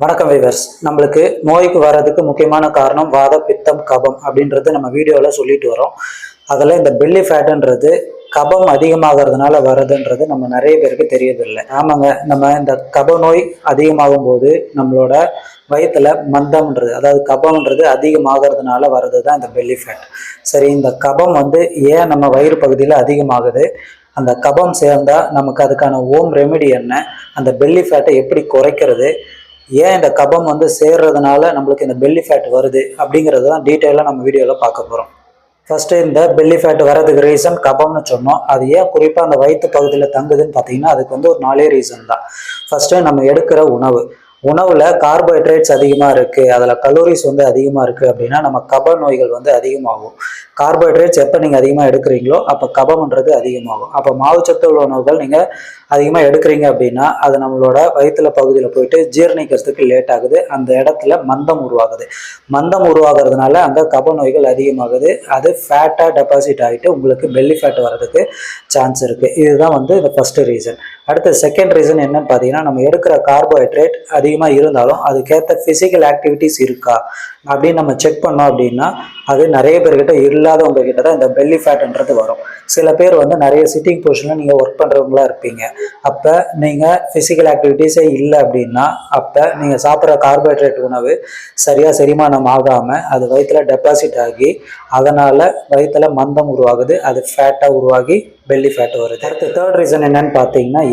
வணக்கம் வீவர்ஸ். நம்மளுக்கு நோய்க்கு வர்றதுக்கு முக்கியமான காரணம் வாத பித்தம் கபம் அப்படின்றது நம்ம வீடியோவில் சொல்லிட்டு வரோம். அதில் இந்த பெல்லி ஃபேட்டுன்றது கபம் அதிகமாகிறதுனால வர்றதுன்றது நம்ம நிறைய பேருக்கு தெரியறதில்லை. ஆமாங்க, நம்ம இந்த கப நோய் அதிகமாகும் போது நம்மளோட வயிற்றுல மந்தம்ன்றது, அதாவது கபம்ன்றது அதிகமாகிறதுனால வர்றது தான் இந்த பெல்லி ஃபேட். சரி, இந்த கபம் ஏன் நம்ம வயிறு பகுதியில் அதிகமாகுது, அந்த கபம் சேர்ந்தா நமக்கு அதுக்கான ஹோம் ரெமெடி என்ன, அந்த பெல்லி ஃபேட்டை எப்படி குறைக்கிறது, ஏன் இந்த கபம் சேர்றதுனால நம்மளுக்கு இந்த பெல்லி ஃபேட் வருது அப்படிங்கிறது தான் டீட்டெயிலாக நம்ம வீடியோவில் பார்க்க போகிறோம். ஃபஸ்ட்டு இந்த பெல்லி ஃபேட் வர்றதுக்கு ரீசன் கபம்னு சொன்னோம். அது ஏன் குறிப்பாக அந்த வயிற்று பகுதியில் தங்குதுன்னு பார்த்தீங்கன்னா அதுக்கு ஒரு 4 ரீசன் தான். ஃபஸ்ட்டு நம்ம எடுக்கிற உணவில் கார்போஹைட்ரேட்ஸ் அதிகமாக இருக்குது, அதில் கலோரிஸ் அதிகமாக இருக்குது அப்படின்னா நம்ம கப நோய்கள் அதிகமாகும். கார்போஹைட்ரேட்ஸ் எப்போ நீங்கள் அதிகமாக எடுக்கிறீங்களோ அப்போ கபம்ன்றது அதிகமாகும். அப்போ மாவுச்சத்து உள்ள உணவுகள் நீங்கள் அதிகமாக எடுக்கிறீங்க அப்படின்னா அது நம்மளோட வயிற்றுல பகுதியில் போயிட்டு ஜீரணிக்கிறதுக்கு லேட் ஆகுது. அந்த இடத்துல மந்தம் உருவாகுது. மந்தம் உருவாகிறதுனால அங்கே கப நோய்கள் அதிகமாகுது. அது ஃபேட்டாக டெபாசிட் ஆகிட்டு உங்களுக்கு பெல்லி ஃபேட் வர்றதுக்கு சான்ஸ் இருக்குது. இதுதான் இந்த ஃபஸ்ட்டு ரீசன். அடுத்து செகண்ட் ரீசன் என்னன்னு பார்த்தீங்கன்னா, நம்ம எடுக்கிற கார்போஹைட்ரேட் அதிகமாக இருந்தாலும் அதுக்கேற்ற ஃபிசிக்கல் ஆக்டிவிட்டிஸ் இருக்கா அப்படின்னு நம்ம செக் பண்ணோம் அப்படின்னா அது நிறைய பேர்கிட்ட இல்லாதவங்க கிட்ட தான் இந்த பெல்லி ஃபேட்ன்றது வரும். சில பேர் நிறைய சிட்டிங் பொசிஷனில் நீங்கள் ஒர்க் பண்ணுறவங்களா இருப்பீங்க. அப்போ நீங்கள் ஃபிசிக்கல் ஆக்டிவிட்டீஸே இல்லை அப்படின்னா அப்போ நீங்கள் சாப்பிட்ற கார்போஹைட்ரேட் உணவு சரியாக செரிமானம் ஆகாமல் அது வயிற்றில் டெபாசிட் ஆகி அதனால் வயிற்றில் மந்தம் உருவாகுது. அது ஃபேட்டாக உருவாகி பெல்லி ஃபேட் வருது. அடுத்து தேர்ட் ரீசன் என்னன்னு பார்த்தீங்கன்னா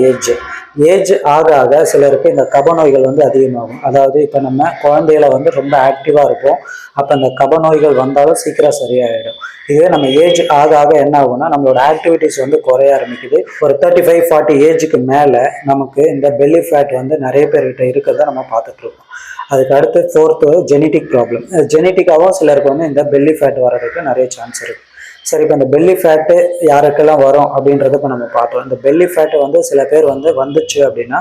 ஏஜ் ஆக ஆக சிலருக்கு இந்த கப நோய்கள் அதிகமாகும். அதாவது இப்போ நம்ம குழந்தையில ரொம்ப ஆக்டிவாக இருப்போம். அப்போ இந்த கப நோய்கள் வந்தாலும் சீக்கிரம் சரியாயிடும். இதே நம்ம ஏஜ் ஆக ஆக என்ன ஆகும்னா நம்மளோட ஆக்டிவிட்டிஸ் குறைய ஆரம்பிக்குது. ஒரு 35-40 ஏஜுக்கு மேலே நமக்கு இந்த பெல்லி ஃபேட் நிறைய பேர்கிட்ட இருக்கிறத நம்ம பார்த்துட்டு இருக்கோம். அதுக்கு அடுத்து ஃபோர்த்து ஜெனட்டிக் ப்ராப்ளம். ஜெனட்டிக்காகவும் சிலருக்கு இந்த பெல்லி ஃபேட் வர்றதுக்கு நிறைய சான்ஸ் இருக்குது. சரி, இப்போ இந்த பெல்லி ஃபேட்டு யாருக்கெல்லாம் வரும் அப்படின்றத இப்போ நம்ம பார்த்தோம். இந்த பெல்லி ஃபேட்டு சில பேர் வந்துச்சு அப்படின்னா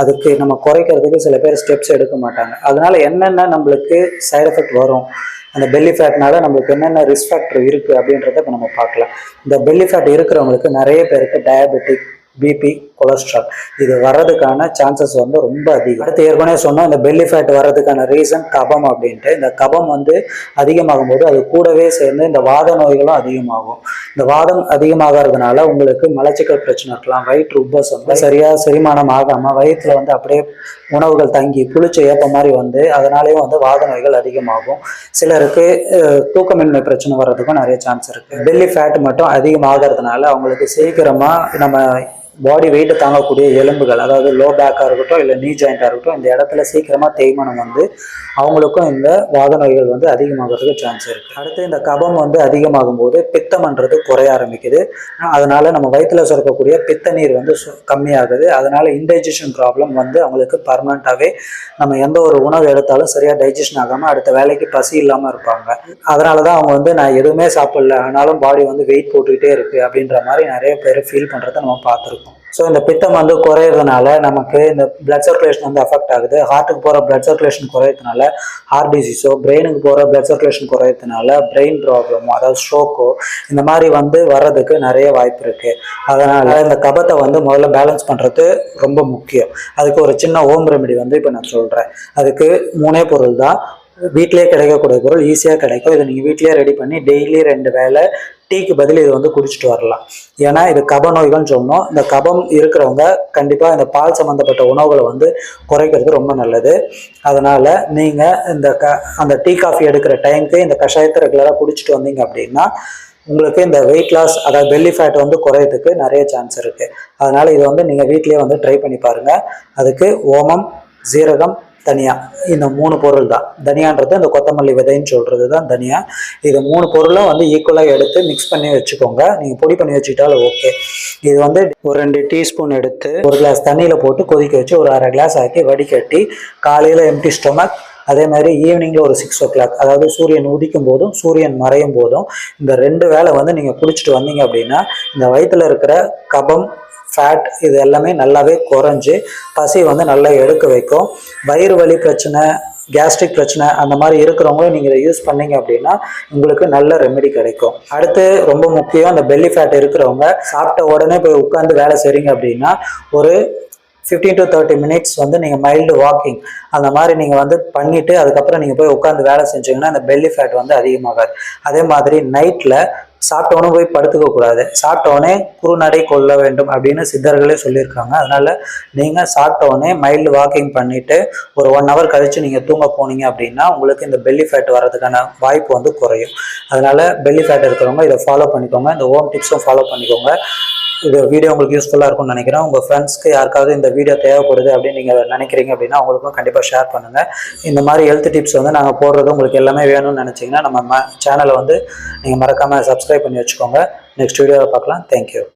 அதுக்கு நம்ம குறைக்கிறதுக்கு சில பேர் ஸ்டெப்ஸ் எடுக்க மாட்டாங்க. அதனால என்னென்ன நம்மளுக்கு சைடு எஃபெக்ட் வரும், அந்த பெல்லி ஃபேட்னால நம்மளுக்கு என்னென்ன ரிஸ்க் ஃபேக்டர் இருக்குது அப்படின்றத இப்போ நம்ம பார்க்கலாம். இந்த பெல்லி ஃபேட் இருக்கிறவங்களுக்கு நிறைய பேருக்கு டயபெட்டிக், பிபி, கொலஸ்ட்ரால் இது வர்றதுக்கான சான்சஸ் ரொம்ப அதிகம். அடுத்து ஏற்கனவே சொன்னோம், இந்த பெல்லி ஃபேட் வர்றதுக்கான ரீசன் கபம் அப்படின்ட்டு. இந்த கபம் அதிகமாகும் போது அது கூடவே சேர்ந்து இந்த வாத நோய்களும் அதிகமாகும். இந்த வாதம் அதிகமாகிறதுனால உங்களுக்கு மலச்சிக்கல் பிரச்சனை இருக்கலாம், வயிற்று உப்பசம், சரியா செரிமானம் ஆகாமல் வயிற்றுல அப்படியே உணவுகள் தங்கி புளிச்ச ஏப்ப மாதிரி அதனாலேயும் வாத நோய்கள் அதிகமாகும். சிலருக்கு தூக்கமின்மை பிரச்சனை வர்றதுக்கும் நிறைய சான்ஸ் இருக்குது. பெல்லி ஃபேட் மட்டும் அதிகமாகிறதுனால அவங்களுக்கு சீக்கிரமாக நம்ம பாடி வெயிட்டை தாங்கக்கூடிய எலும்புகள், அதாவது லோ பேக்காக இருக்கட்டும் இல்லை நீ ஜாயிண்டாக இருக்கட்டும், இந்த இடத்துல சீக்கிரமாக தேய்மானம் அவங்களுக்கும் இந்த வாத நோய்கள் அதிகமாகிறதுக்கு சான்ஸ் இருக்குது. அடுத்து இந்த கபம் அதிகமாகும் போது பித்தம்ன்றது குறைய ஆரம்பிக்குது. அதனால நம்ம வயிற்றுல சுரக்கக்கூடிய பித்த நீர் கம்மியாகுது. அதனால இன்டைஜஷன் ப்ராப்ளம் அவங்களுக்கு பர்மனெண்ட்டாகவே நம்ம எந்த ஒரு உணவு எடுத்தாலும் சரியாக டைஜஷன் ஆகாமல் அடுத்த வேலைக்கு பசி இல்லாமல் இருப்பாங்க. அதனால தான் அவங்க நான் எதுவுமே சாப்பிடல ஆனாலும் பாடி வெயிட் போட்டுக்கிட்டே இருக்குது அப்படின்ற மாதிரி நிறைய பேர் ஃபீல் பண்ணுறதை நம்ம பார்த்துருக்கோம். ஸோ இந்த பித்தம் குறையிறதுனால நமக்கு இந்த பிளட் சர்க்குலேஷன் அஃபெக்ட் ஆகுது. ஹார்ட்டுக்கு போகிற பிளட் சர்க்குலேஷன் குறையிறதுனால ஹார்ட் டிசீஸோ, பிரெயினுக்கு போகிற பிளட் சர்க்குலேஷன் குறையிறதுனால பிரெயின் ப்ராப்ளமோ, அதாவது ஸ்ட்ரோக்கோ இந்த மாதிரி வர்றதுக்கு நிறைய வாய்ப்பு இருக்குது. அதனால் இந்த கபத்தை முதல்ல பேலன்ஸ் பண்ணுறது ரொம்ப முக்கியம். அதுக்கு ஒரு சின்ன ஹோம் ரெமெடி இப்போ நான் சொல்கிறேன். அதுக்கு 3 பொருள் தான். வீட்டிலே கிடைக்கக்கூடிய பொருள், ஈஸியாக கிடைக்கும். இதை நீங்கள் வீட்டிலே ரெடி பண்ணி டெய்லி 2 வேளை டீக்கு பதில் இது குடிச்சிட்டு வரலாம். ஏன்னா இது கப நோய்கள்னு சொன்னோம். இந்த கபம் இருக்கிறவங்க கண்டிப்பாக இந்த பால் சம்மந்தப்பட்ட உணவுகளை குறைக்கிறது ரொம்ப நல்லது. அதனால் நீங்கள் அந்த டீ காஃபி எடுக்கிற டைமுக்கு இந்த கஷாயத்தை ரெகுலராக குடிச்சிட்டு வந்தீங்க அப்படின்னா உங்களுக்கு இந்த வெயிட் லாஸ், அதாவது பெல்லி ஃபேட் குறையிறதுக்கு நிறைய சான்ஸ் இருக்குது. அதனால் இது நீங்கள் வீட்டிலேயே ட்ரை பண்ணி பாருங்கள். அதுக்கு ஓமம், சீரகம், தனியா, இந்த 3 பொருள் தான். தனியான்றது இந்த கொத்தமல்லி விதைன்னு சொல்கிறது தான் தனியா. இது 3 பொருளும் ஈக்குவலாக எடுத்து மிக்ஸ் பண்ணி வச்சுக்கோங்க. நீங்கள் பொடி பண்ணி வச்சுக்கிட்டாலும் ஓகே. இது ஒரு 2 டீஸ்பூன் எடுத்து ஒரு கிளாஸ் தண்ணியில் போட்டு கொதிக்க வச்சு ஒரு 1/2 கிளாஸ் ஆக்கி வடிகட்டி காலையில் எம்டி ஸ்டொமக், அதே மாதிரி ஈவினிங்கில் ஒரு 6 o'clock, அதாவது சூரியன் உதிக்கும் போதும் சூரியன் மறையும் போதும் இந்த 2 வேளை நீங்கள் குடிச்சிட்டு வந்தீங்க அப்படின்னா இந்த வயிற்றில் இருக்கிற கபம், ஃபேட் இது எல்லாமே நல்லாவே குறைஞ்சி பசி நல்லா எடுக்க வைக்கும். வயிறு வலி பிரச்சனை, கேஸ்ட்ரிக் பிரச்சனை அந்த மாதிரி இருக்கிறவங்களும் நீங்கள் இதை யூஸ் பண்ணீங்க அப்படின்னா உங்களுக்கு நல்ல ரெமெடி கிடைக்கும். அடுத்து ரொம்ப முக்கியம், அந்த பெல்லி ஃபேட் இருக்கிறவங்க சாப்பிட்ட உடனே போய் உட்காந்து வேலை செய்றீங்க அப்படின்னா ஒரு 15 to 30 மினிட்ஸ் வந்து நீங்கள் மைல்டு வாக்கிங் அந்த மாதிரி நீங்கள் வந்து பண்ணிவிட்டு அதுக்கப்புறம் நீங்கள் போய் உட்காந்து வேலை செஞ்சீங்கன்னா அந்த பெல்லி ஃபேட் வந்து அதிகமாகாது. அதே மாதிரி நைட்டில் சாப்பிட்டவனே போய் படுத்துக்க கூடாது. சாப்பிட்டவனே குறுநடை கொள்ள வேண்டும் அப்படின்னு சித்தர்களே சொல்லியிருக்காங்க. அதனால நீங்கள் சாப்பிட்டவனே மைல்டு வாக்கிங் பண்ணிட்டு ஒரு 1 hour கழிச்சு நீங்கள் தூங்க போனீங்க அப்படின்னா உங்களுக்கு இந்த பெல்லி ஃபேட் வர்றதுக்கான வாய்ப்பு வந்து குறையும். அதனால பெல்லி ஃபேட் இருக்கிறவங்க இதை ஃபாலோ பண்ணிக்கோங்க. இந்த ஹோம் டிப்ஸும் ஃபாலோ பண்ணிக்கோங்க. இது வீடியோ உங்களுக்கு யூஸ்ஃபுல்லாக இருக்கும்னு நினைக்கிறேன். உங்கள் ஃப்ரெண்ட்ஸ்க்கு யாருக்காவது இந்த வீடியோ தேவைப்படுது அப்படின்னு நீங்கள் நினைக்கிறீங்க அப்படின்னா அவங்களுக்கும் கண்டிப்பாக ஷேர் பண்ணுங்கள். இந்த மாதிரி ஹெல்த் டிப்ஸ் வந்து நாங்கள் போடுறது உங்களுக்கு எல்லாமே வேணும்னு நினச்சிங்கன்னா நம்ம சேனலை வந்து நீங்கள் மறக்காமல் சப்ஸ்கிரைப் பண்ணி வச்சுக்கோங்க. நெக்ஸ்ட் வீடியோவில் பார்க்கலாம். தேங்க்யூ.